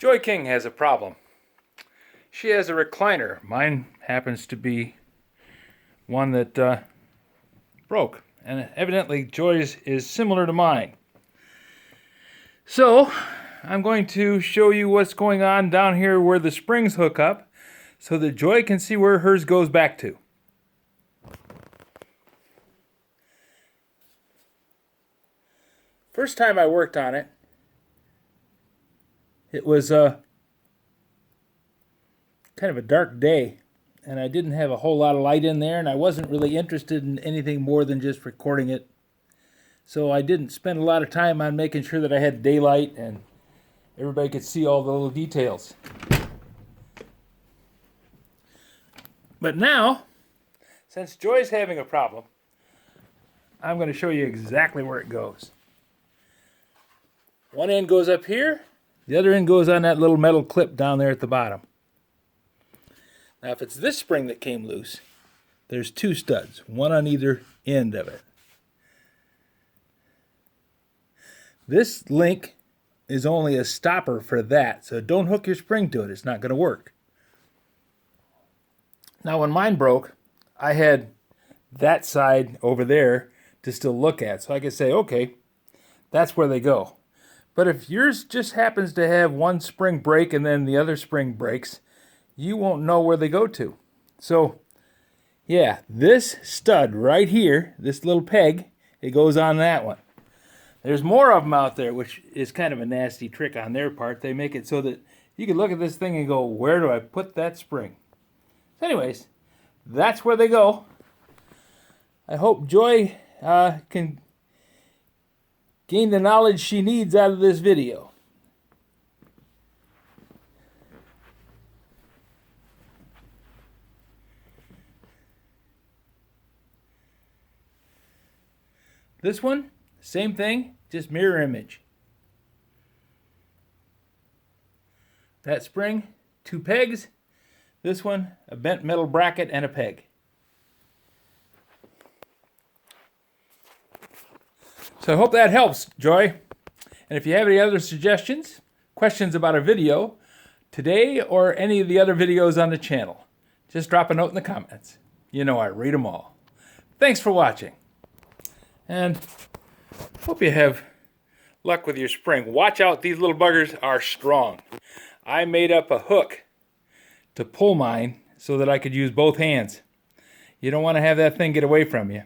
Joy King has a problem. She has a recliner. Mine happens to be one that broke. And evidently Joy's is similar to mine. So I'm going to show you what's going on down here where the springs hook up so that Joy can see where hers goes back to. First time I worked on it, it was kind of a dark day, and I didn't have a whole lot of light in there, and I wasn't really interested in anything more than just recording it. So I didn't spend a lot of time on making sure that I had daylight and everybody could see all the little details. But now, since Joy's having a problem, I'm going to show you exactly where it goes. One end goes up here, the other end goes on that little metal clip down there at the bottom. Now if it's this spring that came loose, there's two studs, one on either end of it. This link is only a stopper for that, so don't hook your spring to it, it's not going to work. Now when mine broke, I had that side over there to still look at, so I could say, okay, that's where they go. But if yours just happens to have one spring break and then the other spring breaks, you won't know where they go to. So, yeah, this stud right here, this little peg, it goes on that one. There's more of them out there, which is kind of a nasty trick on their part. They make it so that you can look at this thing and go, where do I put that spring? So anyways, that's where they go. I hope Joy can gain the knowledge she needs out of this video. This one, same thing, just mirror image. That spring, two pegs. This one, a bent metal bracket and a peg. So I hope that helps, Joy. And if you have any other suggestions, questions about a video, today or any of the other videos on the channel, just drop a note in the comments. You know I read them all. Thanks for watching. And hope you have luck with your spring. Watch out, these little buggers are strong. I made up a hook to pull mine so that I could use both hands. You don't want to have that thing get away from you.